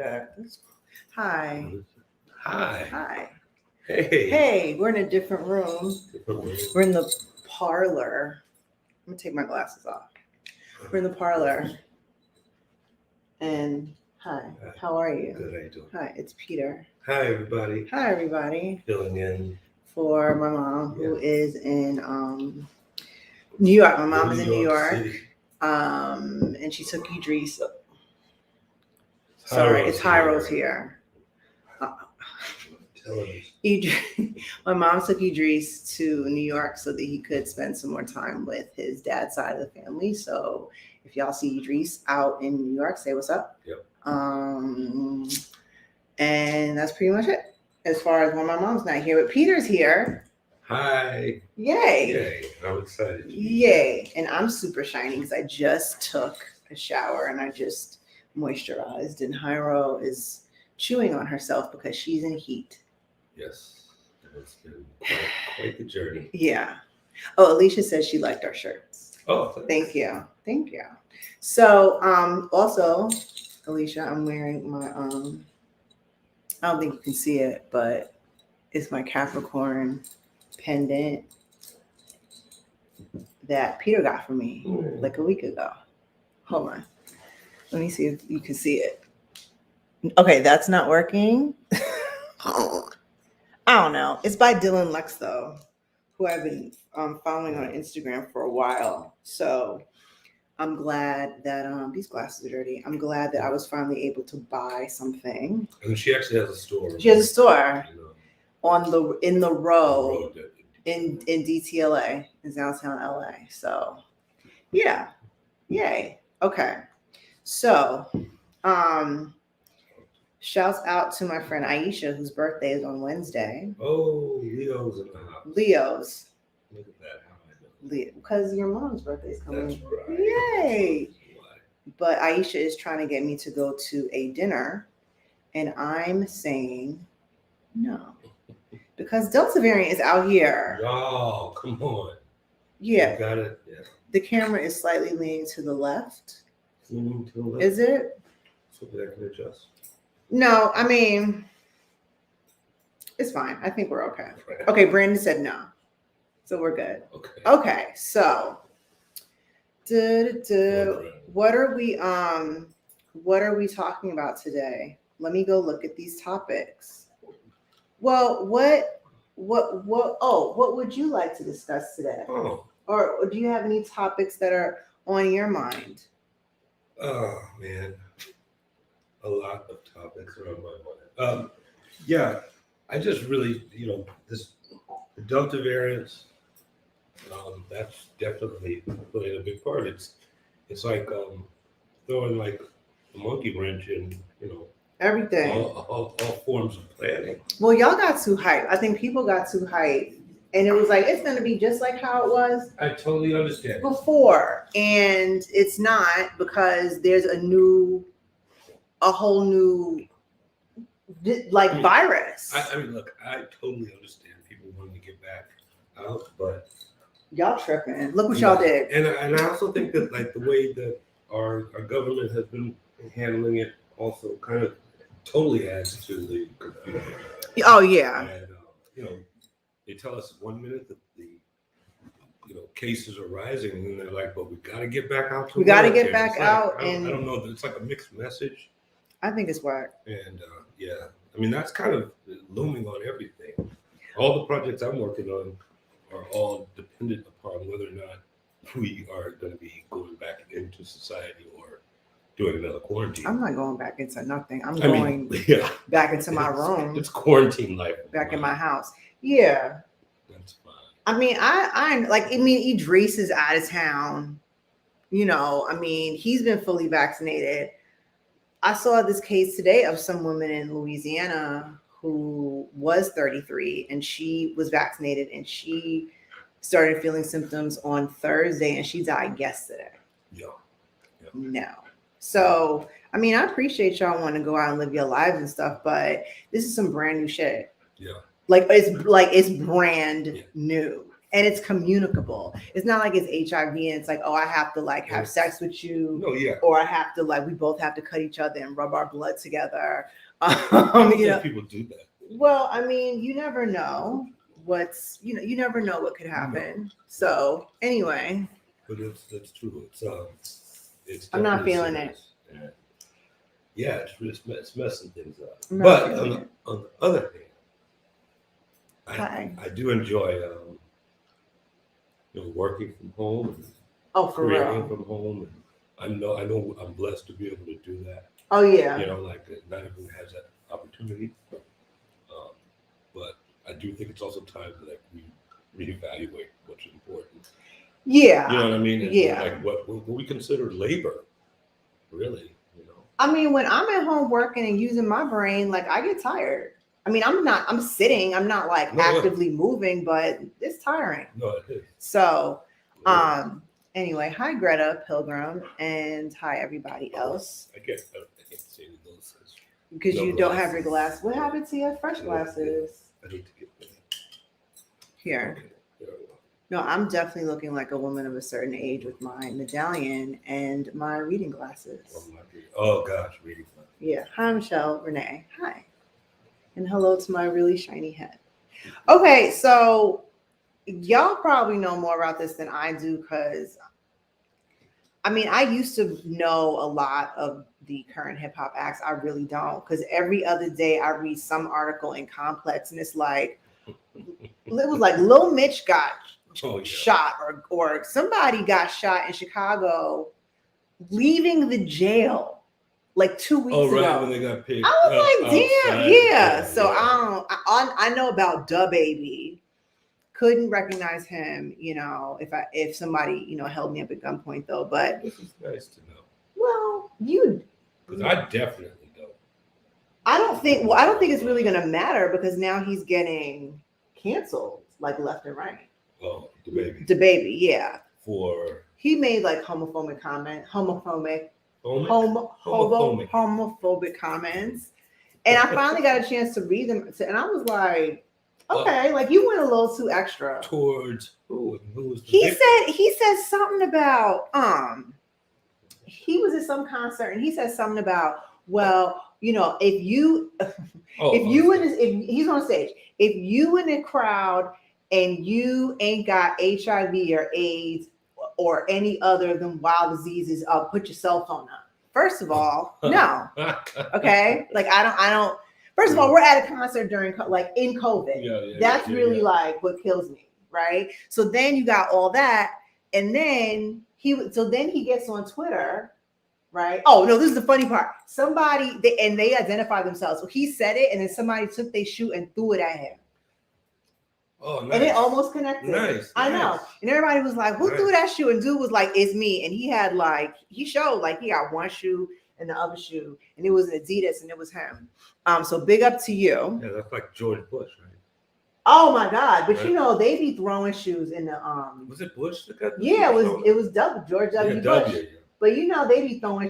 that. Hi. Hi. Hi. Hey. Hey, we're in a different room. We're in the parlor. I'm going to take my glasses off. We're in the parlor. And hi, how are you? Good, how you doing? Hi, it's Peter. Hi, everybody. Hi, everybody. Filling in. For my mom, who is in New York. My mom is in New York. City. And she took Idris. Sorry, it's Hyros here. My mom took Idris to New York so that he could spend some more time with his dad's side of the family. So if y'all see Idris out in New York, say what's up. Yep. And that's pretty much it. As far as when my mom's not here, but Peter's here. Hi. Yay. Yay. I'm excited. Yay. And I'm super shiny because I just took a shower and I just moisturized. And Hyro is chewing on herself because she's in heat. Yes. It's been quite the journey. Yeah. Oh, Alicia says she liked our shirts. Oh, thank you. Thank you. So also, Alicia, I'm wearing my I don't think you can see it, but it's my Capricorn pendant that Peter got for me like a week ago. Hold on. Let me see if you can see it. Okay, that's not working. I don't know. It's by Dylan Lex, though, who I've been following on Instagram for a while. So I'm glad that these glasses are dirty. I'm glad that I was finally able to buy something. And she actually has a store. She has a store in the row in DTLA in downtown LA. So yeah, yay. Okay, so shouts out to my friend Aisha, whose birthday is on Wednesday. Oh, Leo's in the house. Leo's. Look at that. Because your mom's birthday is coming. That's right. Yay. But Aisha is trying to get me to go to a dinner, and I'm saying no. Because Delta variant is out here. Oh, come on. Yeah. You got it. Yeah. The camera is slightly leaning to the left. Leaning to the left. Is it? So that I can adjust. No, I mean, it's fine. I think we're okay. Okay, Brandon said no. So we're good. Okay. So what are we talking about today? Let me go look at these topics. Well, what would you like to discuss today? Oh. Or do you have any topics that are on your mind? Oh man. A lot of topics are on my mind. Yeah, I just really, the Delta variants, that's definitely playing a big part. It's like throwing like a monkey wrench in, everything. All forms of planning. Well, y'all got too hyped. I think people got too hyped. And it was like, it's going to be just like how it was. I totally understand. Before. And it's not, because there's a whole new virus. I mean, look, I totally understand people wanting to get back out, but y'all tripping. Look what y'all did. And I also think that like the way that our government has been handling it also kind of totally adds to the confusion. Oh yeah. And they tell us 1 minute that the cases are rising, and then they're like, "But we got to get back out to we got to get back out." And I don't know. It's like a mixed message. I think it's whack. And yeah, I mean that's kind of looming on everything. All the projects I'm working on are all dependent upon whether or not we are going to be going back into society or doing another quarantine. I'm not going back into nothing. I'm going back into my room. It's quarantine life. Back in my house. Yeah. That's fine. I mean, Idris is out of town. He's been fully vaccinated. I saw this case today of some woman in Louisiana who was 33 and she was vaccinated and she started feeling symptoms on Thursday and she died yesterday. Yeah. No. So, I appreciate y'all want to go out and live your lives and stuff, but this is some brand new shit. Yeah. It's brand new and it's communicable. It's not like it's HIV and it's like, oh, I have to like have sex with you. No, yeah. Or I have to like, we both have to cut each other and rub our blood together. I don't You know, think people do that. well, I mean, you never know you never know what could happen. No. So anyway. But that's true. It's I'm not feeling it. Yeah, it's messing things up. But on the other hand, I do enjoy working from home and creating from home, and I know I'm blessed to be able to do that. Oh yeah. Like not everyone has that opportunity. But I do think it's also time that we reevaluate what's important. Yeah. You know what I mean? Yeah. Like what we consider labor, really. I mean, when I'm at home working and using my brain, like I get tired. I mean, I'm sitting, I'm not like actively moving, but it's tiring. No, it is. So, anyway, hi Greta Pilgrim, and hi everybody else. I can't say those because you don't have your glasses. What happened to your fresh glasses? I need to get them. Here. Okay. No, I'm definitely looking like a woman of a certain age with my medallion and my reading glasses. Oh gosh, reading glasses. Yeah. Hi, Michelle, Renee. Hi. And hello to my really shiny head. Okay, so y'all probably know more about this than I do because, I mean, I used to know a lot of the current hip hop acts. I really don't, because every other day I read some article in Complex and it's like, it was like Lil Mitch got shot or somebody got shot in Chicago leaving the jail like 2 weeks ago. Oh, right, when they got picked. I was like, damn, yeah. So I know about Da Baby. Couldn't recognize him, if somebody, held me up at gunpoint though. But this is nice to know. Well, because I definitely don't. I don't think it's really gonna matter because now he's getting canceled like left and right. Oh, the baby. Yeah. For he made like homophobic comments. And I finally got a chance to read them. And I was like, okay, like you went a little too extra. Towards who? Who was he said something about he was at some concert and he said something about, well, if he's on stage, if you in the crowd and you ain't got HIV or AIDS or any other than wild diseases, put your cell phone up. First of all, no. Okay. Like I don't, first of all, we're at a concert during in COVID. That's really like what kills me. Right. So then you got all that. And then he gets on Twitter. Right. Oh no, this is the funny part. They identify themselves. So he said it and then somebody took their shoe and threw it at him. Oh, nice. And it almost connected. Nice. I know. And everybody was like, who threw that shoe? And dude was like, it's me. And he had he showed he got one shoe and the other shoe. And it was an Adidas and it was him. So big up to you. Yeah, that's like George Bush, right? Oh my God. But they be throwing shoes in the Was it Bush that got it was George W. Bush. W, yeah. But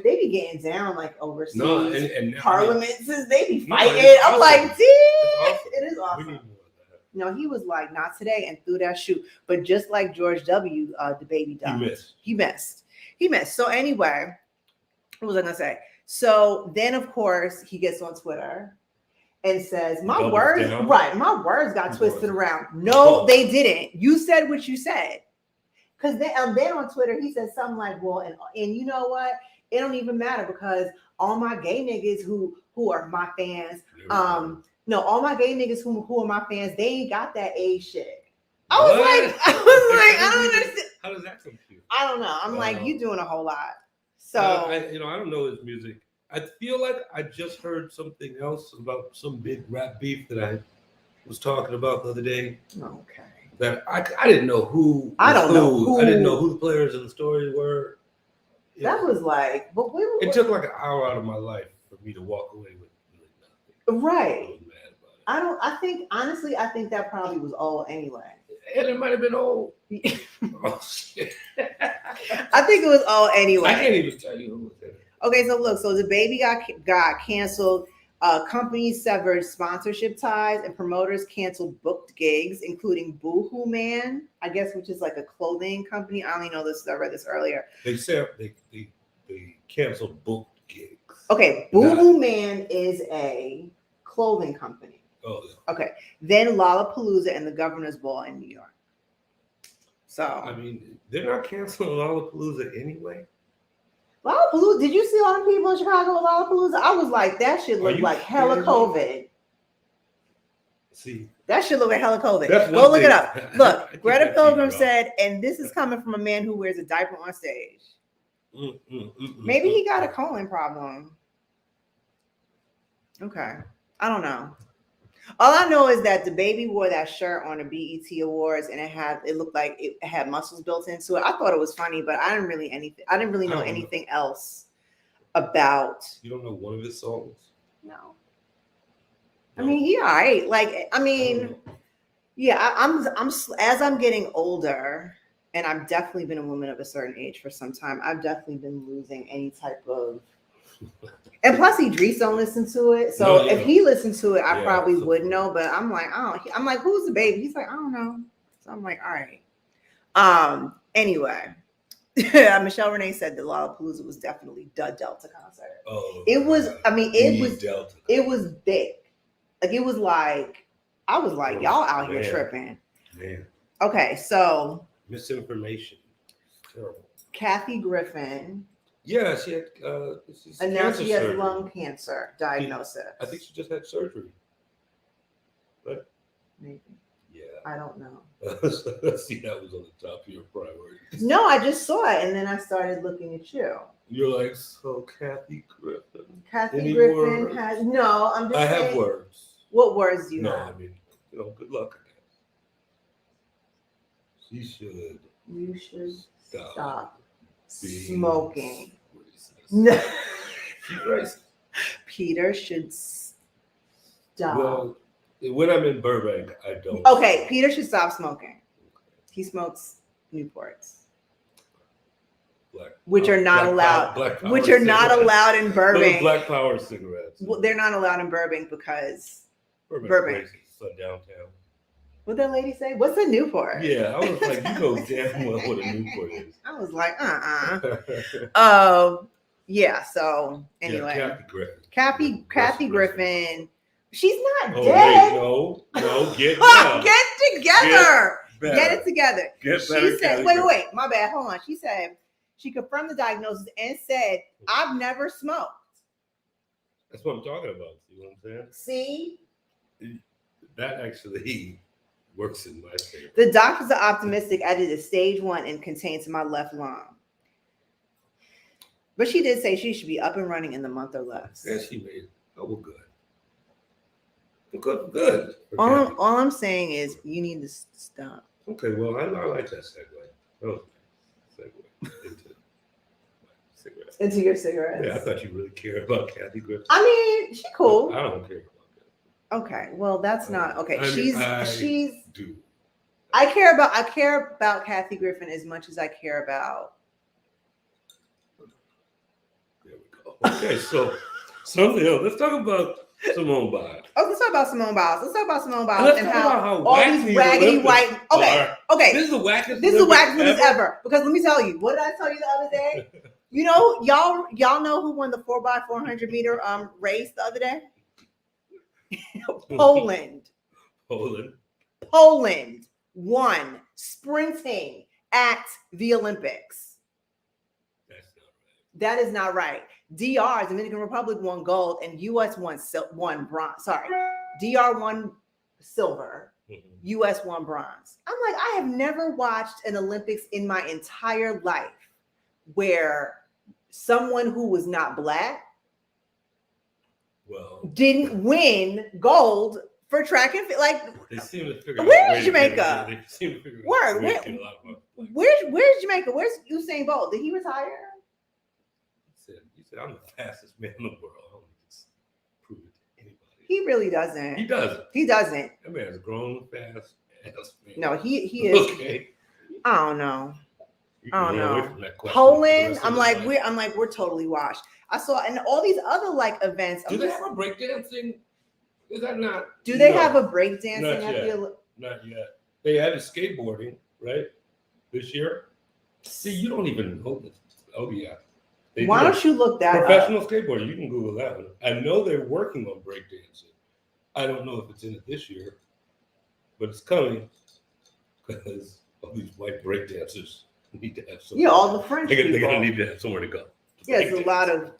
they be getting down overseas. No, and parliaments, they be fighting. I'm like, dude, it is awesome. No, he was like, not today, and threw that shoe. But just like George W., the baby died. He missed. So anyway, what was I gonna say? So then, of course, he gets on Twitter and says, my words got twisted around. No, they didn't. You said what you said. Because then on Twitter, he said something like, well, and you know what? It don't even matter because all my gay niggas who are my fans, all my gay niggas who are my fans, they ain't got that AIDS shit. I was like, I don't understand. How does that compute? I don't know. I'm like, you doing a whole lot. So I don't know his music. I feel like I just heard something else about some big rap beef that I was talking about the other day. Okay. That I didn't know who. I didn't know who the players in the story were. That was like, it took like an hour out of my life for me to walk away with really nothing. Right. I was mad about it. I think that probably was all anyway. And it might have been old. Oh shit. I think it was all anyway. I can't even tell you who was there. Okay, so look, the baby got canceled. Companies severed sponsorship ties and promoters canceled booked gigs, including Boohoo Man, I guess, which is like a clothing company. I only know this, I read this earlier. They said they canceled booked gigs. Okay, Boohoo Man is a clothing company. Oh, yeah. Okay, then Lollapalooza and the Governor's Ball in New York. So I mean, they're not canceling Lollapalooza anyway. Lollapalooza, did you see a lot of people in Chicago with Lollapalooza? I was like, that shit looked like hella COVID. See, that shit look like hella COVID. That's Go look thing. it up. Look, Greta that Pilgrim said, and this is coming from a man who wears a diaper on stage. Maybe he got a colon problem. Okay. I don't know. All I know is that the baby wore that shirt on the BET Awards, and it looked like it had muscles built into it. I thought it was funny, but I didn't really know anything else about. You don't know one of his songs? No. I mean, he all right. Like, I mean, yeah, I'm as I'm getting older, and I've definitely been a woman of a certain age for some time. I've definitely been losing any type of. And plus, Idris don't listen to it, so if he listened to it, I probably would know. But I'm like, I'm like, who's the baby? He's like, I don't know. So I'm like, all right. Anyway, Michelle Renee said that Lollapalooza was definitely the Delta concert. Oh, it was. I mean, it was. Delta. It was big. Like it was like I was like, y'all out here tripping. Man. Okay, so misinformation. Terrible. Kathy Griffin. Yeah, she had announced she has lung cancer diagnosis. I think she just had surgery. But maybe. Yeah. I don't know. See, that was on the top of your priorities. No, I just saw it and then I started looking at you. You're like, so Kathy Griffin. Kathy Griffin has no, I'm just I saying, have words. What words do you have? No, I mean, good luck. She should. You should stop smoking. No. She's racist. Peter should stop. Well, when I'm in Burbank, I don't. Okay, Peter should stop smoking. He smokes Newports. Which are not allowed. Which are not allowed in Burbank. Black Power cigarettes. Well, they're not allowed in Burbank because Burbank. So downtown. What that lady say? What's a Newport? Yeah, I was like, you know damn well what a Newport is. I was like, yeah. So anyway, yeah, Kathy Griffin. She's not dead. Wait, no, get together. Get it together. She said, wait, my bad. Hold on. She said she confirmed the diagnosis and said, I've never smoked. That's what I'm talking about. See what I'm saying? See? That actually works in my favor. The doctors are optimistic. I did a stage 1 and contained to my left lung. But she did say she should be up and running in the month or less. Yeah, she made it. Oh, well, good. Good. All I'm saying is you need to stop. Okay, well, I like that segue. Oh, segue into cigarettes. Into your cigarettes. Yeah, I thought you really cared about Kathy Griffin. I mean, she's cool. I don't care about that. Okay, well, that's not okay. I do. I care about Kathy Griffin as much as I care about. There we go. Okay, so something else. Let's talk about Simone Biles. Oh, let's talk about Simone Biles. And how all these raggedy white. Okay. This is the wackest. This is the wackest ever. Because let me tell you, what did I tell you the other day? You know, y'all know who won the 4x400 meter race the other day? Poland won sprinting at the Olympics. That's not right. That is not right. DR, Dominican Republic, won gold, and US won bronze. Sorry, DR won silver. US won bronze. I'm like, I have never watched an Olympics in my entire life where someone who was not Black didn't win gold for track and field. Like, they seem to figure where's Jamaica? They seem to figure where's Jamaica? Where's Usain Bolt? Did he retire? He said, I'm the fastest man in the world. I don't need to prove it to anybody. He really doesn't. He doesn't. That man's grown fast. No, he is. Okay. I don't know. I don't Run away know. from that question for the Poland. rest of I'm your like life. we're totally washed. I saw and all these other like events. Do they have a breakdancing? Is that not? Do they No, have a breakdancing not at yet. the? Not yet. They had a skateboarding, right? This year. See, you don't even know this. Oh yeah. They Why do don't you look that professional up? skateboarding? You can Google that one. I know they're working on breakdancing. I don't know if it's in it this year, but it's coming because all these white breakdancers need to have somewhere. Yeah, all the French They're people. gonna need to have somewhere to go. Yeah, it's a lot of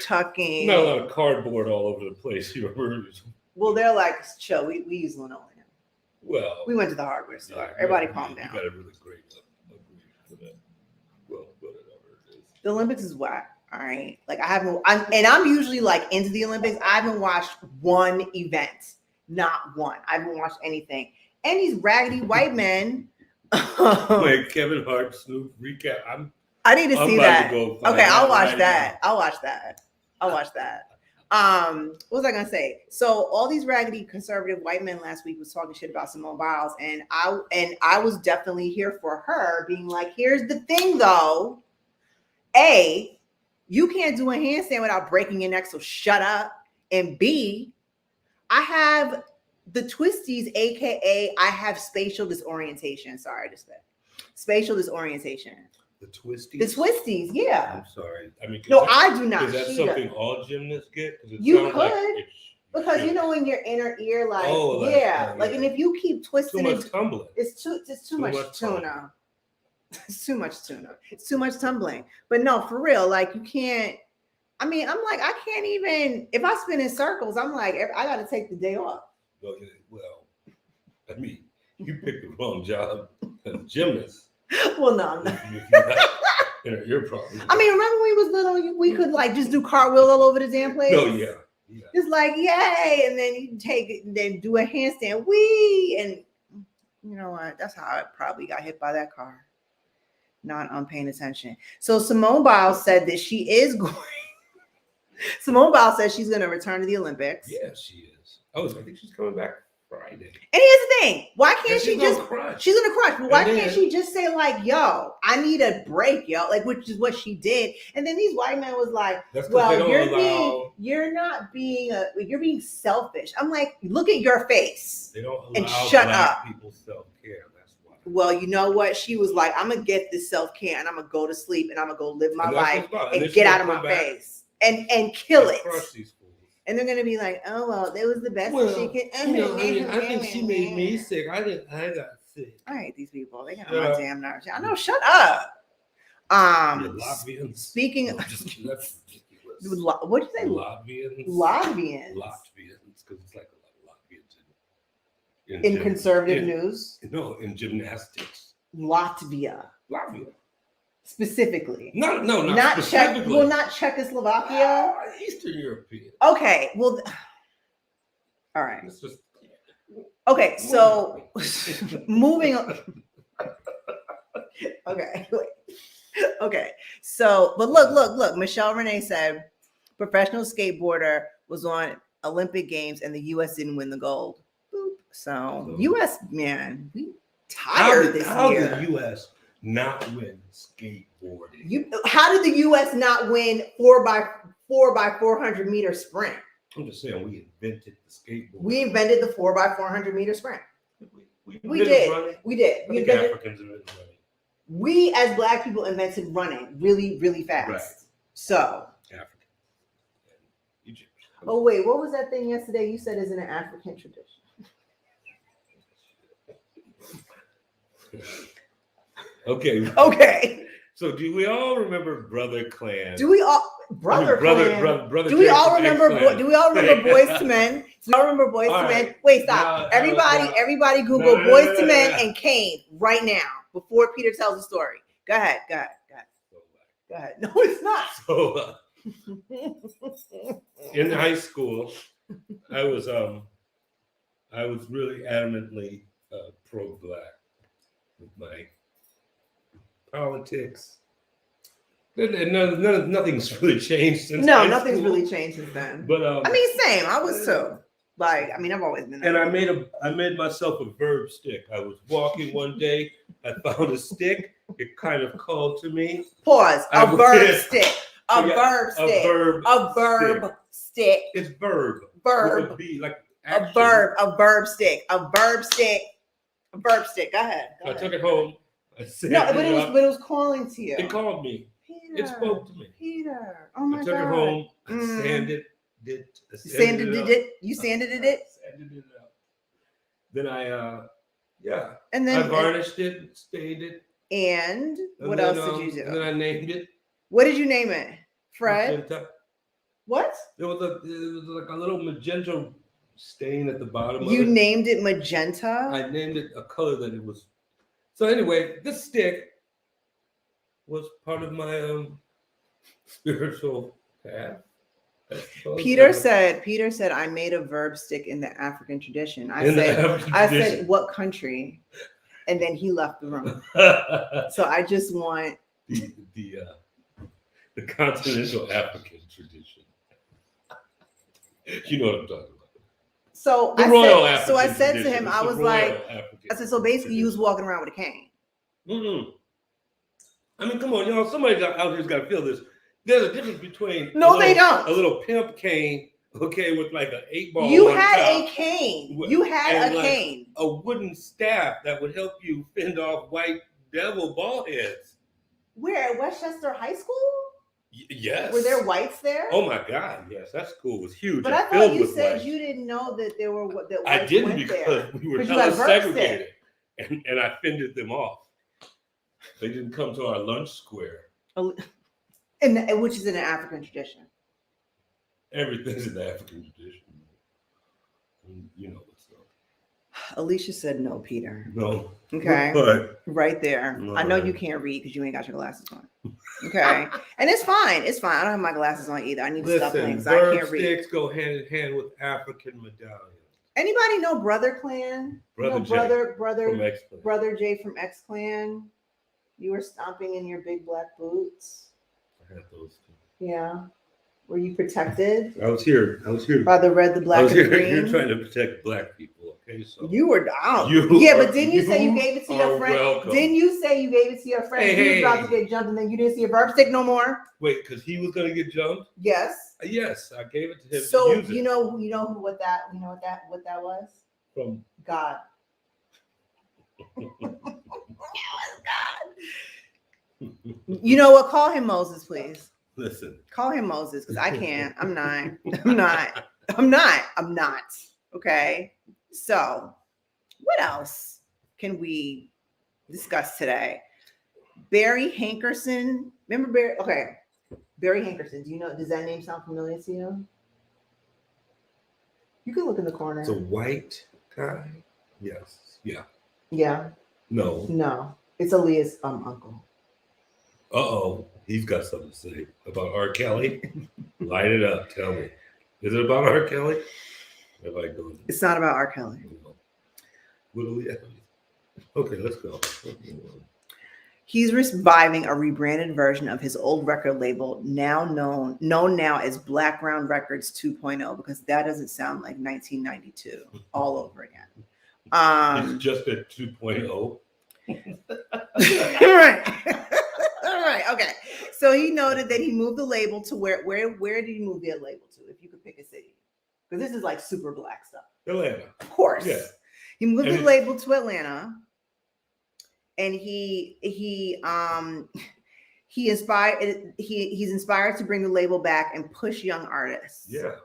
tucking. Not a lot of cardboard all over the place. You remember? Well, they're like, chill. We use linoleum. Well, We went to the hardware store. yeah, Everybody you calm down. got a really great agree for that. Well, whatever it is. The Olympics is whack. All right. Like I'm usually like into the Olympics. I haven't watched one event. Not one. I haven't watched anything. And these raggedy white men. Wait, Kevin Hart, Snoop recap. I need to see about that. to go find Okay, I'll out watch right that. I'll watch that. What was I gonna say? So all these raggedy conservative white men last week was talking shit about Simone Biles, and I was definitely here for her, being like, here's the thing though. A, you can't do a handstand without breaking your neck, so shut up. And B, I have the twisties, aka I have spatial disorientation. Sorry, I just said spatial disorientation. The twisties. The twisties, yeah. I'm sorry. I mean, No, I do not. Is that She something does. all gymnasts get? You could, because you know in your inner ear, like and if you keep twisting too much tumbling. it's too much tuna. It's too much tuna. It's too much tumbling. But no, for real, like you can't. I mean, I'm like, I can't even. If I spin in circles, I'm like, I got to take the day off. Well, I mean, you picked the wrong job as a gymnast. Well, no, I'm not. You're probably. I mean, remember when we was little, we could like just do cartwheel all over the damn place. No, yeah. Just like yay, and then you take it and then do a handstand, wee, and you know what? That's how I probably got hit by that car. Not paying attention. So Simone Biles said that she is going. Simone Biles says she's going to return to the Olympics. Yeah, she is. I think she's coming back Friday. And here's the thing: why can't she just? Crush. She's gonna crush, but why can't she just say like, "Yo, I need a break, yo," like which is what she did. And then these white men was like, "Well, you're being selfish." I'm like, look at your face. They don't allow and shut up. People self-care. That's why. Well, you know what? She was like, "I'm gonna get this self-care, and I'm gonna go to sleep, and I'm gonna go live my life and get out of my face and kill it." Crush these fools. And they're gonna be like, "Oh well, it was the best she could." I think she made me sick. I got sick. I hate these people. They got on my damn nerves. I know. Shut up. Latvians. Speaking of, That's ridiculous. What'd you say? Latvians. Latvians. Because it's like a lot of Latvians in conservative news. No, in gymnastics. Latvia. Specifically. Not Czech. Well, not Czechoslovakia. Eastern European. Okay. Well. All right. Okay. So moving on. Okay. Okay. So, but look. Michelle Renee said professional skateboarder was on Olympic Games and the U.S. didn't win the gold. Boop. So U.S. man, we tired this year. How did the U.S. not win skateboarding? How did the U.S. not win 4x400 meter sprint? I'm just saying we invented the skateboard. We invented the 4x400 meter sprint. We did. We did. I think Africans invented running. We as Black people invented running really, really fast. Right. So African. Egypt. Oh wait, what was that thing yesterday you said is in an African tradition? Okay. So do we all remember Brother Clan? Do we all Brother Clan? Brother do we all remember Boys to Men? Do we all remember Boys to Men? Wait, stop. Everybody Google Boys to Men and Kane right now before Peter tells the story. Go ahead. No, it's not. So in high school, I was really adamantly pro-Black with my politics. Nothing's really changed since. No, nothing's really changed since then. But I mean, same. I was too. Like, I mean, I've always been. And I made myself a verb stick. I was walking one day, I found a stick, it kind of called to me. Pause. A verb stick. A verb stick. A verb stick. It's verb. Verb. With a B, like a verb stick. A verb stick. A verb stick. Go ahead. I took it home. I said no, but it was calling to you. It called me. Peter, it spoke to me. Peter. Oh my God. I took it home. I sanded it. You sanded it? You sanded it? Sanded it up. Then I and then I varnished it, stained it. And what else did you do? And then I named it. What did you name it? Fred? Magenta. What? It was like a little magenta stain at the bottom. You named it magenta? I named it a color that it was. So anyway, this stick was part of my spiritual path. Peter said, I made a verb stick in the African tradition. I said, what country? And then he left the room. So I just want the continental African tradition. You know what I'm talking about. So I said to him, I was like, I said, so basically you was walking around with a cane. Mm-hmm. I mean, come on, y'all. Somebody out here's got to feel this. There's a difference between they don't. A little pimp cane, okay, with like an 8-ball. You had a cane. You had a cane. A wooden staff that would help you fend off white devil ball heads. Where, at Westchester High School? Yes. Were there whites there? Oh my God, yes. That school was huge. But I thought you said you didn't know that there were that whites I didn't went because there. we were segregated, and I fended them off. They didn't come to our lunch square. And which is in an African tradition. Everything's in the African tradition. You know what's up. Alicia said no, Peter. No. Okay. But, right there. I know you can't read because you ain't got your glasses on. Okay. And it's fine. It's fine. I don't have my glasses on either. I need to stop playing because I can't read. Sticks go hand in hand with African medallions. Anybody know Brother Clan? Brother J from X Clan. You were stomping in your big black boots. I had those too. Yeah. Were you protected? I was here. By the red, the black, and the green. You're trying to protect black people, okay? So you were down. But didn't you say you gave it to your friend? Welcome. Didn't you say you gave it to your friend? He was about to get jumped, and then you didn't see a verb stick no more. Wait, because he was gonna get jumped? Yes. Yes, I gave it to him. So you know what that was? From God. That was God. You know what? Call him Moses, please. Listen. Call him Moses because I can't. I'm not. Okay. So, what else can we discuss today? Barry Hankerson. Remember Barry? Okay. Barry Hankerson. Does that name sound familiar to you? You can look in the corner. It's a white guy? Yes. Yeah. Yeah. No. It's Aaliyah's uncle. Uh-oh. He's got something to say about R. Kelly. Light it up. Tell me. Is it about R. Kelly? It's not about R. Kelly. Okay, let's go. He's reviving a rebranded version of his old record label, known now as Blackground Records 2.0, because that doesn't sound like 1992 all over again. It's just a 2.0. Right. Okay. So he noted that he moved the label to where did he move the label to? If you could pick a city, because this is like super black stuff. Atlanta, of course. Yeah. He moved the label to Atlanta, and he's inspired to bring the label back and push young artists. Yeah,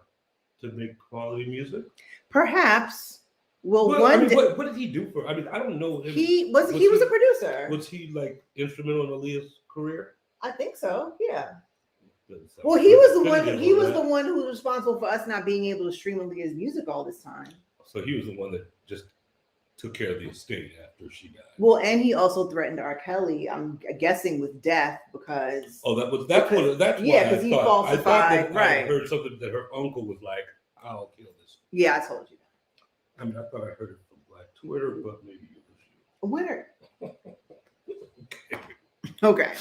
to make quality music. Perhaps. What did he do for? I mean, I don't know. He was a producer. Was he like instrumental in Aaliyah's career? I think so. Yeah. Well, he was the one. He was the one who was responsible for us not being able to stream Aaliyah's music all this time. So he was the one that just took care of the estate after she died. Well, and he also threatened R. Kelly. I'm guessing with death because. Oh, that's yeah, because he falsified. I heard something that her uncle was like, "I'll kill this." Yeah, I told you. I mean, I thought I heard it from Black Twitter, but maybe it was you. Winner. Okay.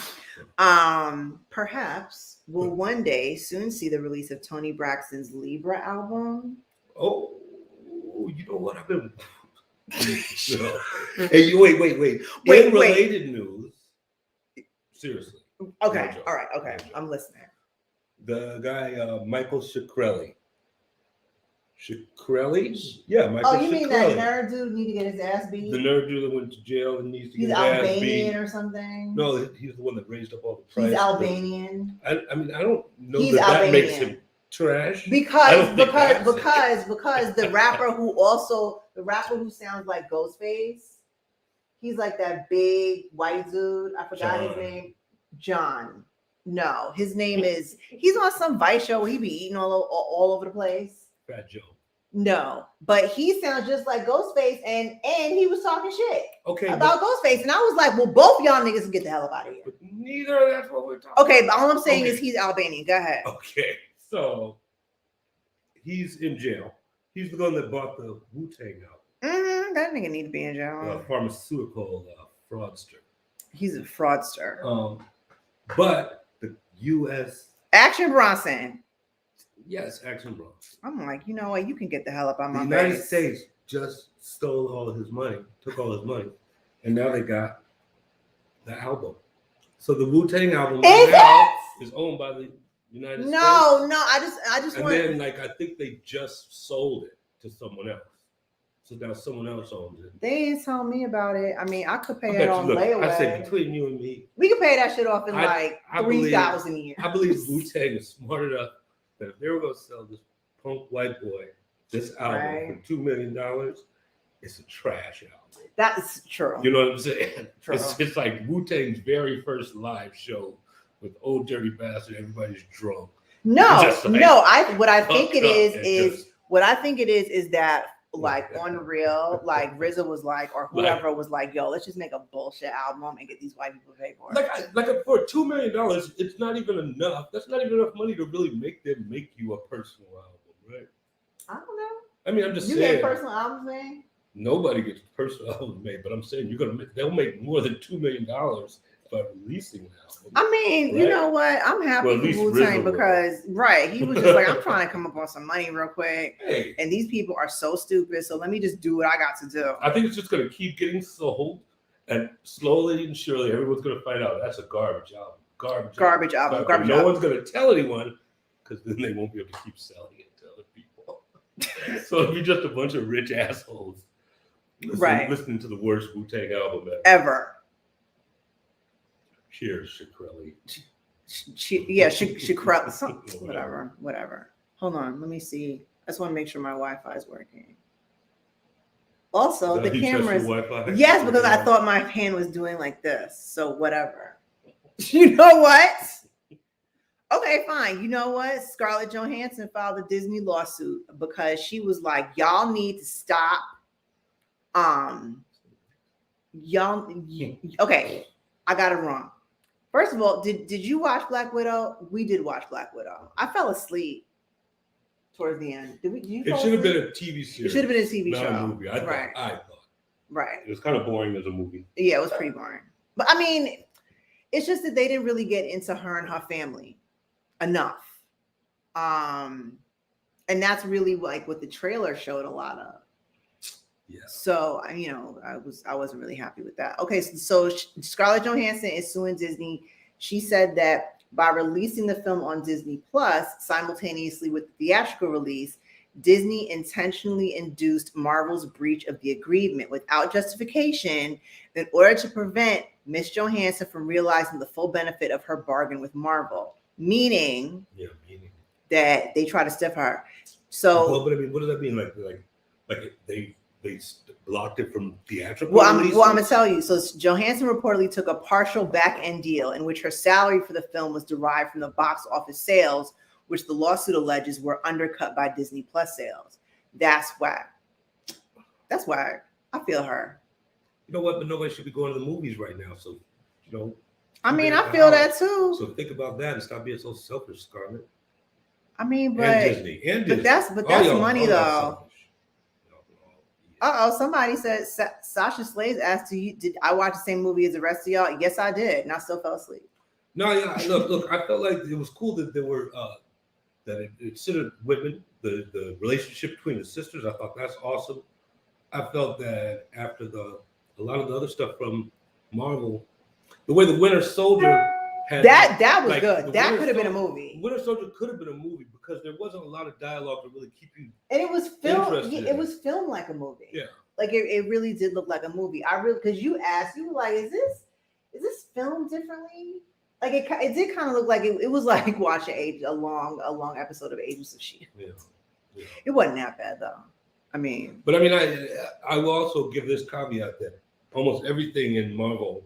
Perhaps we'll one day soon see the release of Toni Braxton's Libra album. Oh, you know what? I've been. Hey, wait. In related news, Seriously. Okay. No joke. All right. Okay. No joke. I'm listening. The guy, Michael Shkreli. Shkreli? Yeah, Michael Oh, you mean that Shkreli. nerd dude need to get his ass beat? The nerd dude that went to jail and needs to He's get his ass Albanian beat. or something. No, he's the one that raised up all the price. He's Albanian. I mean, I don't know He's that makes Albanian. him trash. Because the rapper who sounds like Ghostface, he's like that big white dude. I forgot his name. John. No, his name is. He's on some Vice show where he be eating all over the place. Fat Joe. No, but he sounds just like Ghostface, and he was talking shit about Ghostface, and I was like, well, both y'all niggas can get the hell up out of here. But neither of that's what we're talking Okay, about. but all I'm saying is he's Albanian. Go ahead. Okay, so he's in jail. He's the one that bought the WuTang out. That nigga need to be in jail. Pharmaceutical fraudster. He's a fraudster. But the U.S. Action Bronson. Yes, Action Bronson. I'm like, you know what? You can get the hell up out my face. The United States just stole all his money, took all his money, and now they got the album. So the WuTang album is owned by the United States. No, I just and want. then I think they just sold it to someone else. So now someone else owns it. They didn't tell me about it. I mean, I could pay it on layaway. I said between you and me, we could pay that shit off in 3,000 years. I believe WuTang is smart enough that if they were going to sell this punk white boy this album for $2 million, it's a trash album. That's true. You know what I'm saying? True. It's like Wu-Tang's very first live show with Old Dirty Bastard. Everybody's drunk. What I think it is that like on real, like RZA was like, or whoever was like, yo, let's just make a bullshit album and get these white people to pay for it. For $2 million, it's not even enough. That's not even enough money to really make them make you a personal album, right? I don't know. I mean, I'm just saying. You get a personal album made? Nobody gets a personal album made, but I'm saying they'll make more than $2 million by releasing an album. I mean, you know what? I'm happy for Wu-Tang because he was just like, I'm trying to come up on some money real quick. Hey. And these people are so stupid. So let me just do what I got to do. I think it's just going to keep getting sold. And slowly and surely, everyone's going to find out that's a garbage album. Garbage album. No one's going to tell anyone because then they won't be able to keep selling it to other people. So it'll be just a bunch of rich assholes listening to the worst Wu-Tang album ever. Cheers, Shkreli. Shkreli. Whatever. Hold on, let me see. I just want to make sure my Wi-Fi is working. Also, the cameras. Yes, because I thought my hand was doing like this. So whatever. You know what? Okay, fine. You know what? Scarlett Johansson filed a Disney lawsuit because she was like, y'all need to stop. Okay, I got it wrong. First of all, did you watch Black Widow? We did watch Black Widow. I fell asleep towards the end. It should have been a TV series. It should have been a TV show. Not a movie. I thought. Right. It was kind of boring as a movie. Yeah, it was pretty boring. But I mean, it's just that they didn't really get into her and her family enough. And that's really like what the trailer showed a lot of. Yeah. So, I wasn't really happy with that. Okay, so Scarlett Johansson is suing Disney. She said that by releasing the film on Disney Plus simultaneously with the theatrical release, Disney intentionally induced Marvel's breach of the agreement without justification in order to prevent Miss Johansson from realizing the full benefit of her bargain with Marvel. Meaning that they try to stiff her. So, but I mean, what does that mean? Like they blocked it from theatrical. Well, I'm gonna tell you. So Johansson reportedly took a partial back-end deal in which her salary for the film was derived from the box office sales, which the lawsuit alleges were undercut by Disney Plus sales. That's why I feel her. You know what? But nobody should be going to the movies right now. So, I mean, I feel that too. So think about that and stop being so selfish, Scarlett. I mean, but and Disney. But that's money though. Somebody said Sasha Slays asked you, did I watch the same movie as the rest of y'all? Yes, I did, and I still fell asleep. No, yeah, look, I felt like it was cool that there were that it centered women, the relationship between the sisters. I thought that's awesome. I felt that after a lot of the other stuff from Marvel The way the Winter Soldier had that was like, good. That could have been a Soldier- movie. Winter Soldier could have been a movie because there wasn't a lot of dialogue to really keep you. And it was filmed. Interesting. It was filmed like a movie. Yeah. Like it really did look like a movie. Because you asked, you were like, is this filmed differently? Like it did kind of look like it was like watching a long episode of Agents of S.H.I.E.L.D. Yeah. It wasn't that bad though. I mean, But I mean, I will also give this caveat that almost everything in Marvel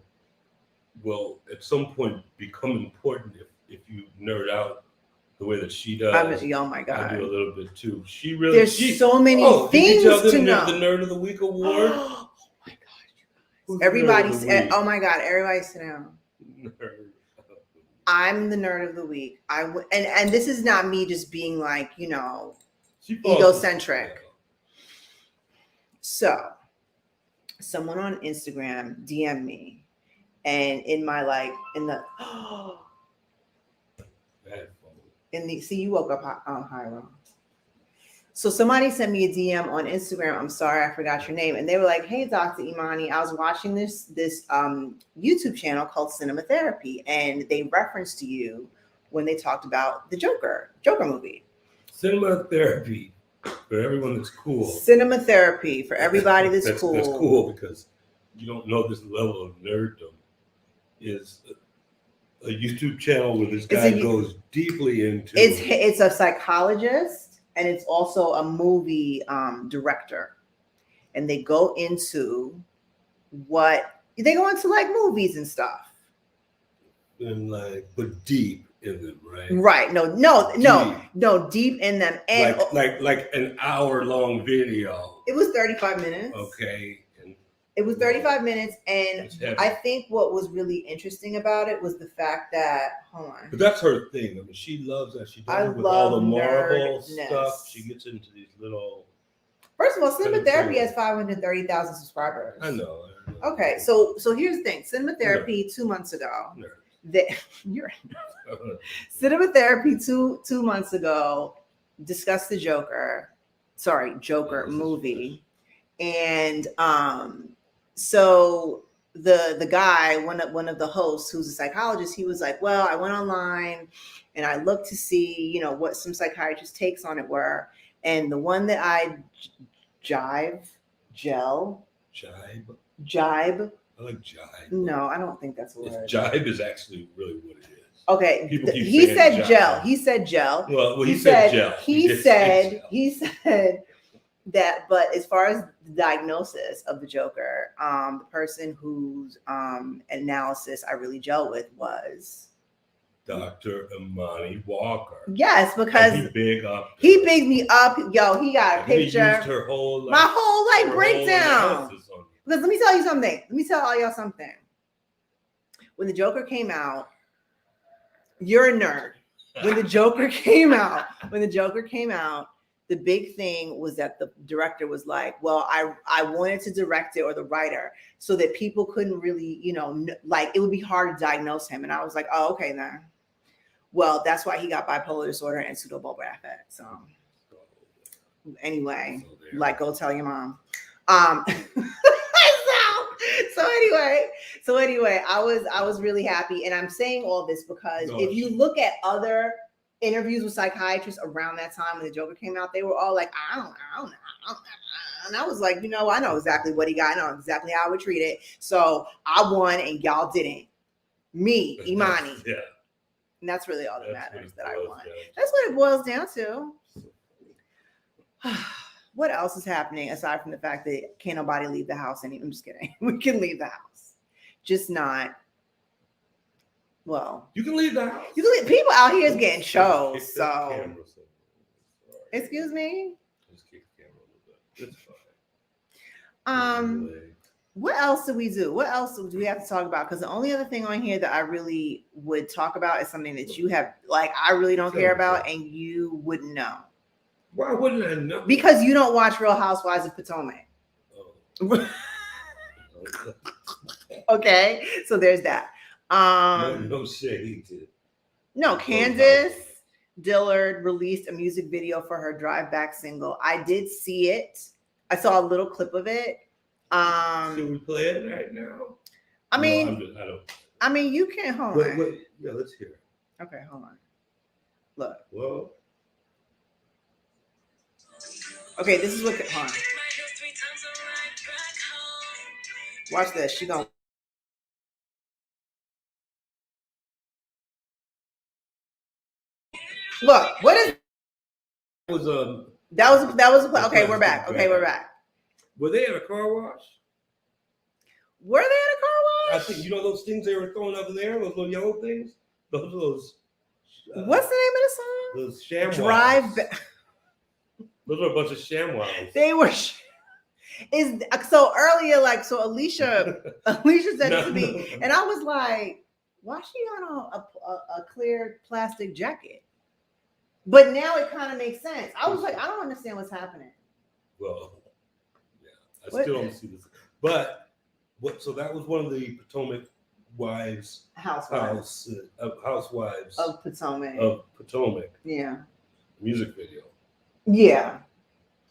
will at some point become important if you nerd out the way that she does. oh my god, I do a little bit too. She really. There's so many things did you tell them to know. The Nerd of the Week award. Oh my god, Who's everybody the Nerd of the said, Week? oh my god, everybody sit down. Nerd of the Week. I'm the nerd of the week. And this is not me just being like, She falls- egocentric. So someone on Instagram DM me, and in my see, you woke up high. So somebody sent me a DM on Instagram. I'm sorry, I forgot your name. And they were like, hey, Dr. Imani, I was watching this YouTube channel called Cinema Therapy, and they referenced to you when they talked about the Joker movie. Cinema Therapy for everyone that's cool. Cinema Therapy for everybody that's cool. That's cool because you don't know this level of nerddom is a YouTube channel where this guy goes deeply into. It's a psychologist and it's also a movie director, and they go into like movies and stuff. And but deep in them, right? Right. No, deep in them. And like an hour-long video. It was 35 minutes. Okay. It was 35 minutes, and I think what was really interesting about it was the fact that, hold on. But that's her thing. I mean, she loves that. She does it with all the Marvel stuff. She gets into these little. First of all, Cinema Therapy has 530,000 subscribers. I know. Okay, so here's the thing. Cinema Therapy 2 months ago. Cinema Therapy two months ago discussed the Joker movie, and so the guy, one of the hosts, who's a psychologist, he was like, well, I went online and I looked to see what some psychiatrists' takes on it were, and the one that I jibe. I like jibe. No, I don't think that's a word. Jibe is actually really what it is. Okay, he said gel. He said gel. Well, he said gel. He said that, but as far as the diagnosis of the Joker, the person whose analysis I really gel with was Dr. Imani Walker. Yes, because he bigged me up. Yo, he got a picture. He used her whole my whole life breakdown. Because let me tell you something. Let me tell all y'all something. When the Joker came out, you're a nerd. When the Joker came out, the big thing was that the director was like, well, I wanted to direct it, or the writer, so that people couldn't really, it would be hard to diagnose him. And I was like, oh, okay, then. Well, that's why he got bipolar disorder and pseudobulbar affect. So anyway, go tell your mom. So anyway, I was really happy, and I'm saying all this because if you look at other interviews with psychiatrists around that time when the Joker came out, they were all like, I don't know. And I was like, I know exactly what he got. I know exactly how I would treat it. So I won and y'all didn't. Me, Imani. Yeah. And that's really all that matters, that I won. That's what it boils down to. What else is happening aside from the fact that can't nobody leave the house anymore? I'm just kidding. We can leave the house. Just not. Well, you can leave the house. People out here is getting shows. So, excuse me. Just kick the camera a little bit. It's fine. What else do we do? What else do we have to talk about? Because the only other thing on here that I really would talk about is something that you have, I really don't care about, and you wouldn't know. Why wouldn't I know? Because you don't watch Real Housewives of Potomac. Oh. Okay, so there's that. No shade. No, Candace Dillard released a music video for her Drive Back single. I did see it. I saw a little clip of it. Should we play it right now? I mean, I mean, you can't hold on. Wait, yeah, let's hear it. Okay, hold on. Look. Well, okay, this is what. Hold on. Watch this. She gonna. Look. What is? was That was a play. Okay, we're back. Okay, we're back. Were they at a car wash? Were they at a car I wash? think those things they were throwing up in there, those little yellow things. Those. What's the name of the song? Those ShamWows. Drive back. Those are a bunch of ShamWows. They were. Is so earlier, like so. Alicia said it to me, and I was like, "Why she on a clear plastic jacket?" But now it kind of makes sense. I was like, I don't understand what's happening. Well, yeah, I still don't see this. But so that was one of the Potomac wives, housewives of Potomac. Yeah. Music video. Yeah.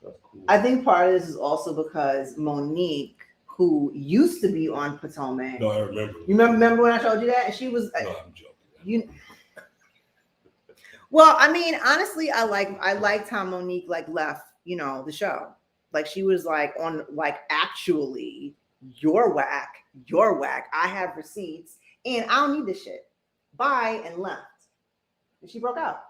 That's cool. I think part of this is also because Monique, who used to be on Potomac. No, I remember. You remember when I told you that? And she was. No, I'm joking. Well, I mean, honestly, I liked how Monique left, the show. Like she was on actually, you're whack. I have receipts and I don't need this shit. Bye, and left. And she broke out.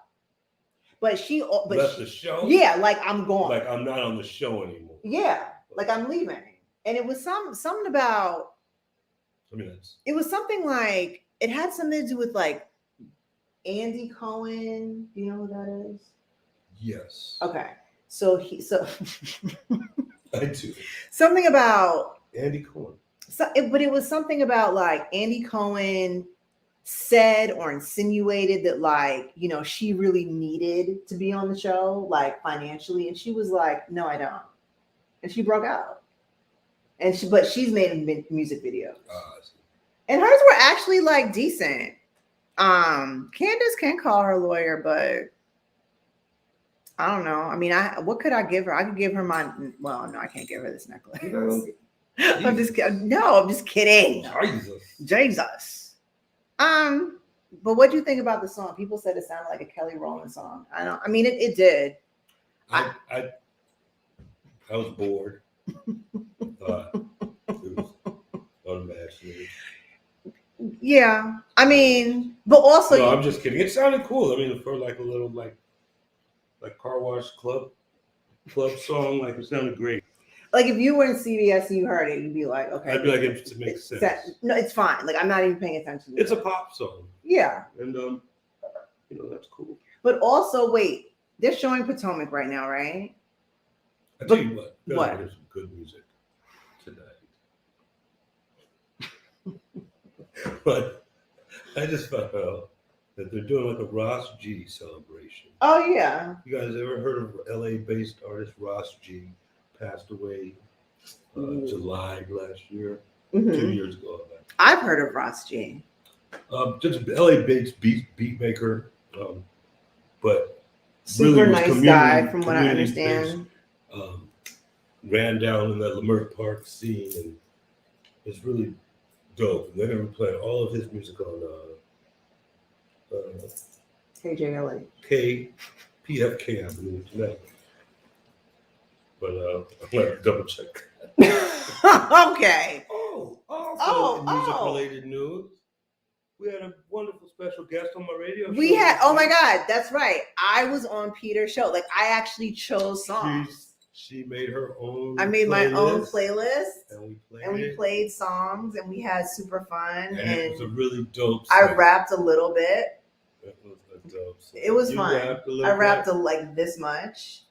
But left the show? Yeah, I'm gone. Like I'm not on the show anymore. Yeah, I'm leaving. And it was something about. I mean, it was something it had something to do with Andy Cohen. Do you know who that is? Yes. Okay. So I do. Something about Andy Cohen. But it was something about Andy Cohen said or insinuated that she really needed to be on the show financially, and she was like, no, I don't, and she broke out. And she's made music videos, and hers were actually decent. Candace can call her lawyer, but I don't know. I mean, what could I give her? I could give her well, no, I can't give her this necklace. I'm just kidding. No, I'm just kidding. Jesus. But what do you think about the song? People said it sounded like a Kelly Rowland song. I mean, it did. I was bored. Thought it was unmatched. Yeah, I mean, but also. No, I'm just kidding. It sounded cool. I mean, for a little car wash club song, it sounded great. If you were in CBS and you heard it, you'd be like, okay. I'd be like, it makes sense. No, it's fine. I'm not even paying attention to it. It's a pop song. Yeah. And, that's cool. But also, wait, they're showing Potomac right now, right? I tell you what. What? There's some good music tonight. But I just found out that they're doing a Ross G celebration. Oh, yeah. You guys ever heard of LA-based artist Ross G? Passed away July last year, 2 years ago. I've heard of Ross G. Just an LA-based beat maker, but super nice guy, from what I understand. Ran down in that Leimert Park scene, and it's really dope. And they're gonna be playing all of his music on KJLA. PFK, I believe, tonight. But I'm gonna double check. Okay. Also in music-related news, we had a wonderful special guest on my radio show. We had. Oh my God, that's right. I was on Peter's show. I actually chose songs. She made her own. I made my own playlist, and we played songs, and we had super fun. And it was a really dope. I rapped a little bit. It was a dope. It was fun. I rapped this much.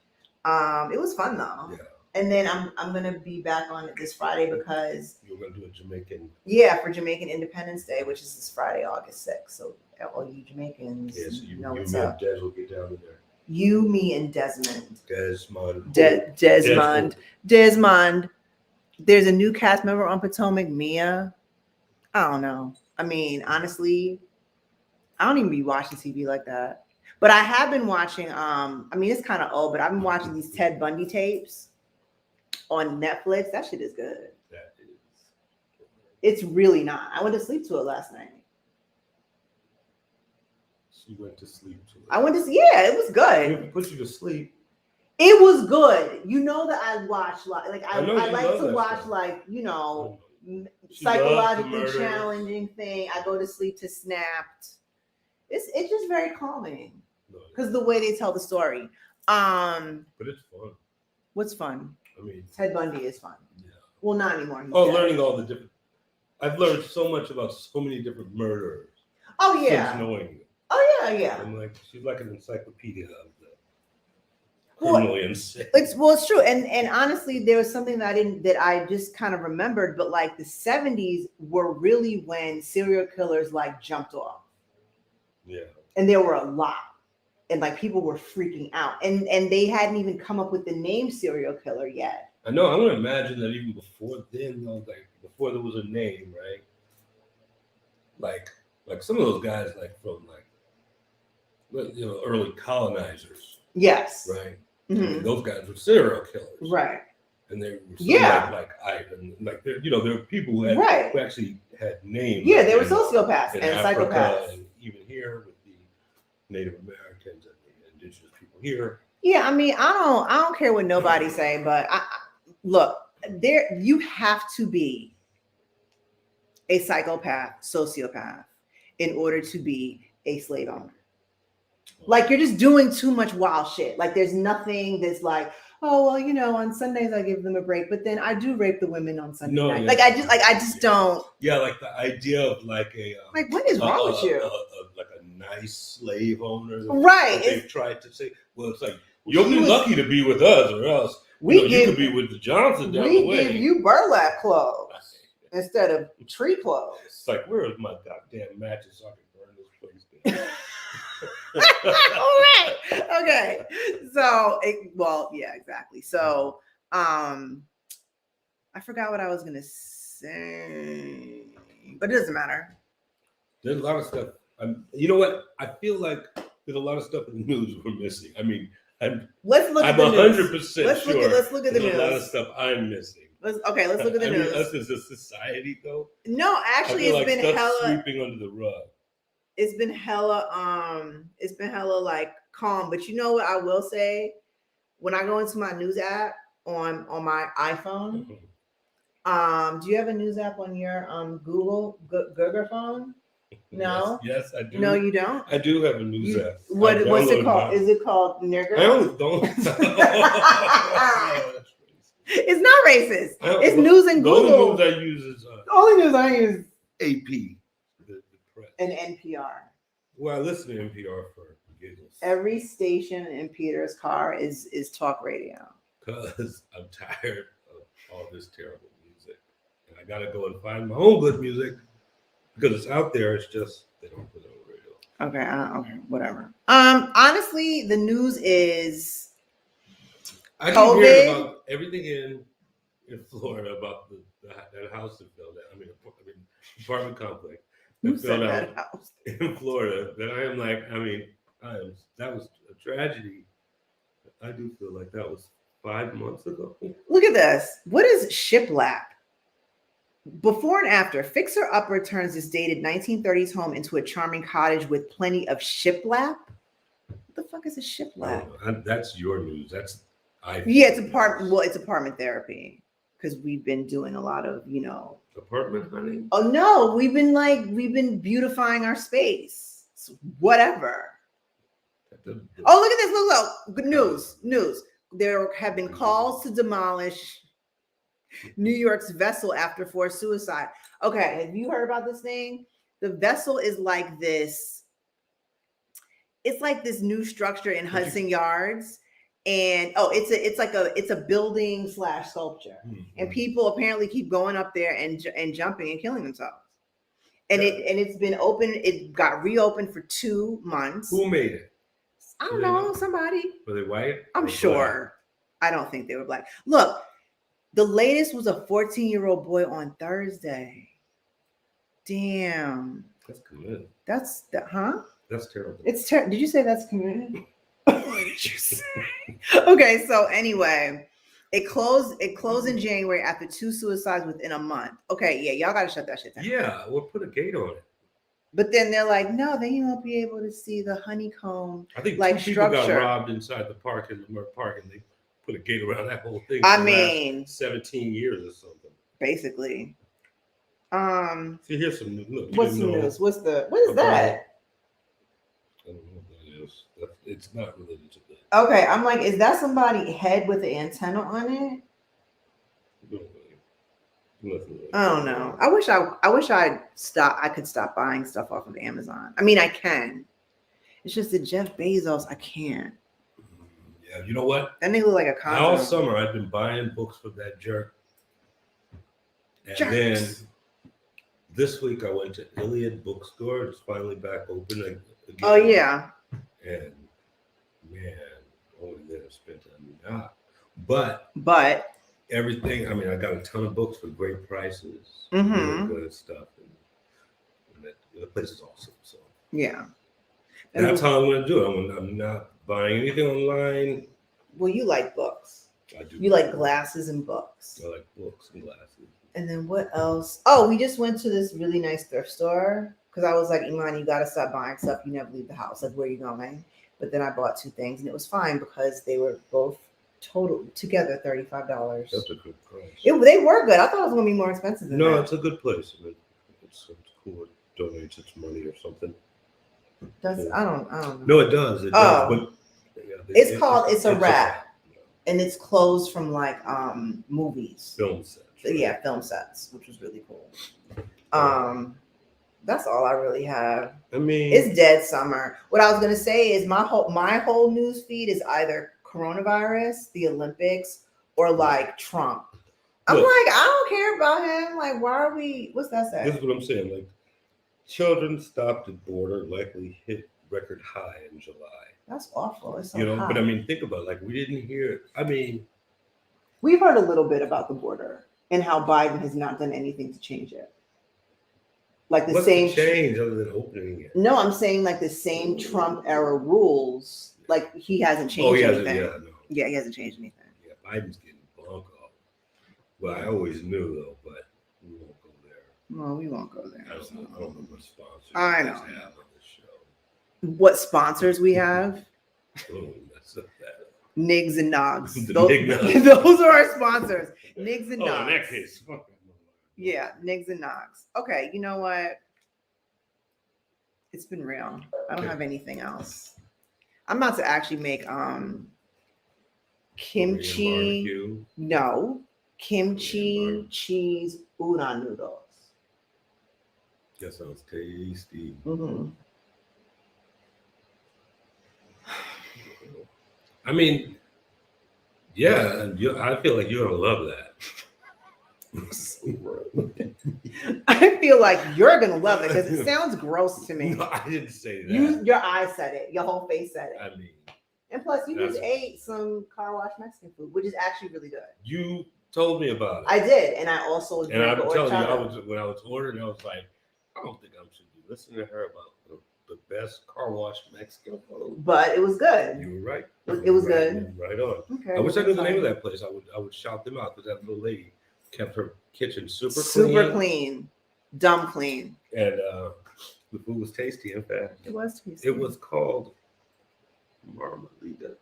It was fun though. Yeah. And then I'm gonna be back on it this Friday because you're gonna do a Jamaican. Yeah, for Jamaican Independence Day, which is this Friday, August 6th. So all you Jamaicans, know what's up. Des will get down there. You, me, and Desmond. Desmond. There's a new cast member on Potomac, Mia. I don't know. I mean, honestly, I don't even be watching TV like that. But I have been watching, it's kind of old, but I've been watching these Ted Bundy tapes on Netflix. That shit is good. That is. It's really not. I went to sleep to it last night. She went to sleep too late. I went to yeah, it was good. It put you to sleep. It was good. You know that I watch like I like to watch stuff. like, you know, She psychologically challenging thing. I go to sleep to Snapped. It's just very calming because the way they tell the story. But it's fun. What's fun? I mean, Ted Bundy is fun. Yeah. Well, not anymore. Learning all the different. I've learned so much about so many different murderers. Oh yeah. Since knowing them. Oh yeah. I'm like, she's like an encyclopedia of the well, criminally insane. It's true, and honestly, there was something that I just kind of remembered, but like the 70s were really when serial killers like jumped off. Yeah. And there were a lot. And like people were freaking out. And they hadn't even come up with the name serial killer yet. I know. I'm gonna imagine that even before then, like before there was a name, right? Like some of those guys, like from like, you know, early colonizers. Yes. Right. Mm-hmm. I mean, those guys were serial killers. Right. And they were like Ivan, like you know, there were people who who actually had names. Yeah, they were sociopaths and Africa, psychopaths. and even here with the Native Americans and the indigenous people here. Yeah, I mean, I don't care what nobody say, but look, there you have to be a psychopath, sociopath in order to be a slave owner. Like you're just doing too much wild shit. Like there's nothing that's like, oh well, you know, on Sundays I give them a break, but then I do rape the women on Sunday night. Yeah. I just don't. Yeah, like the idea of like a like what is wrong with you? Like a nice slave owner, right? They've tried to say, well, it's like you'll be lucky to be with us, or else you could be with the Johnson down the way. We give you burlap clothes instead of tree clothes. It's like, where is my goddamn matches so I can burn this place down? All right. Okay. So, yeah, exactly. So, I forgot what I was gonna say, but it doesn't matter. There's a lot of stuff. You know what? I feel like there's a lot of stuff in the news we're missing. I mean, let's look at the news. I'm 100% sure. Let's look at the news. There's a lot of stuff I'm missing. Let's look at the news. Us as a society, though. No, actually, it's been hella sweeping under the rug. It's been hella like calm. But you know what I will say? When I go into my news app on my iPhone, do you have a news app on your Google phone? No. Yes, I do. No, you don't. I do have a news app. What's it called? Is it called Nigger? I only don't. It's not racist. It's news and Google. The only news I use is only news I use AP, the press, and NPR. Well, I listen to NPR for giggles. Every station in Peter's car is talk radio. Because I'm tired of all this terrible music, and I gotta go and find my own good music because it's out there. It's just they don't put it on the radio. Okay, whatever. Honestly, the news is. I keep hearing about everything in Florida about that house that fell down. I mean, apartment complex that fell down in Florida. That I am like, that was a tragedy. I do feel like that was 5 months ago. Look at this. What is Shiplap? Before and after, Fixer Upper turns this dated 1930s home into a charming cottage with plenty of shiplap. What the fuck is a shiplap? That's your news. It's apartment therapy because we've been doing a lot of, apartment hunting. Oh no, we've been beautifying our space. So whatever. Oh, look at this. Look, good news. There have been calls to demolish New York's vessel after forced suicide. Okay, have you heard about this thing? The vessel is like this. It's like this new structure in Hudson Yards. And it's a building / sculpture, and people apparently keep going up there and jumping and killing themselves. And it's been open. It got reopened for 2 months. Who made it? I don't know. Somebody. Were they white? I'm sure. Black? I don't think they were black. Look, the latest was a 14-year-old boy on Thursday. Damn. That's committed. That's terrible. It's terrible. Did you say that's committed? What did you say? Okay, so anyway, it closed in January after 2 suicides within a month. Okay, yeah, y'all gotta shut that shit down. Yeah, we'll put a gate on it. But then they're like, no, then you won't be able to see the honeycomb. I think like two people got structure. robbed inside the park in Lamar Park, and they put a gate around that whole thing. I for the mean, last 17 years or something. Basically. See, here's some news. Look, what's the news? What is that? I don't know what that is. It's not related to that. Okay, I'm like, is that somebody's head with the antenna on it? I don't know. I wish I could stop buying stuff off of Amazon. I mean, I can. It's just that Jeff Bezos, I can't. Yeah, you know what? That nigga look like a condom. All summer I've been buying books for that jerk. And then this week I went to Iliad Bookstore. It's finally back open again. Oh yeah. And man, only there spent enough. But everything. I mean, I got a ton of books for great prices. Mm-hmm. Good stuff. And the place is awesome. So yeah. And that's how I'm going to do it. I'm not buying anything online. Well, you like books. I do. You like glasses and books. I like books and glasses. And then what else? Oh, we just went to this really nice thrift store because I was like, Imani, you got to stop buying stuff. You never leave the house. Like, where are you going? But then I bought 2 things and it was fine because they were both together $35. That's a good price. They were good. I thought it was going to be more expensive than that. No, it's a good place. I mean, it's cool. It donates its money or something. I don't know. No, it does. It does. But, yeah, it's a wrap. And it's closed from like movies. Film sets. Right? Yeah, film sets, which was really cool. That's all I really have. I mean, it's dead summer. What I was gonna say is my whole news feed is either coronavirus, the Olympics, or like Trump. I'm like, I don't care about him. Like, why are we? What's that say? This is what I'm saying. Like, children stopped at border likely hit record high in July. That's awful. It's so high. But I mean, think about it. Like, we didn't hear. I mean, we've heard a little bit about the border and how Biden has not done anything to change it. Like the same change other than opening it. No, I'm saying like the same Trump era rules. Like he hasn't changed anything. Yeah, he hasn't changed anything. Yeah, Biden's getting bunk off. Well, I always knew though, but we won't go there. No, we won't go there. I don't know what sponsors I know. have on this show. What sponsors we have? Oh, that's not bad. Nigs and Nogs. Nogs. Those are our sponsors. Nigs and Nogs. In that case. Yeah, Nigs and Nogs. Okay, you know what? It's been real. I don't have anything else. I'm about to actually make kimchi. No, kimchi cheese udon noodles. That sounds tasty. Mm-hmm. I mean, yeah, I feel like you're gonna love that. I feel like you're gonna love it because it sounds gross to me. No, I didn't say that. Your eyes said it. Your whole face said it. I mean, and plus, you just ate some car wash Mexican food, which is actually really good. You told me about it. I did, and I also and I'm telling you, when I was ordering, I was like, I don't think I should be listening to her about the best car wash Mexican food. But it was good. You were right. It was good. Right on. Okay. I wish I knew the name of that place. I would shout them out because that little lady kept her kitchen super clean, dumb clean, and the food was tasty. In fact, it was tasty. It was called Marmalitas.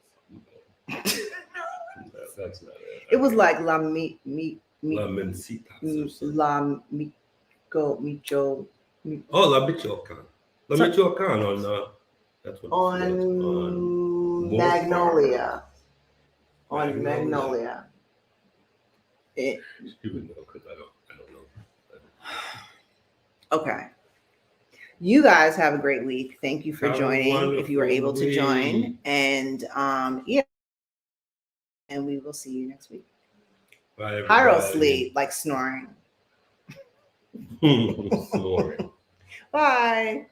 That's not it. It was like La Mencitas. La Micho. Oh, La Michoacan. La Michoacan on that's what on Magnolia. On Magnolia. You would know because I don't know. Okay. You guys have a great week. Thank you for joining. If you were able to join, and yeah, and we will see you next week. Bye. Hyro sleep like snoring. Snoring. Bye.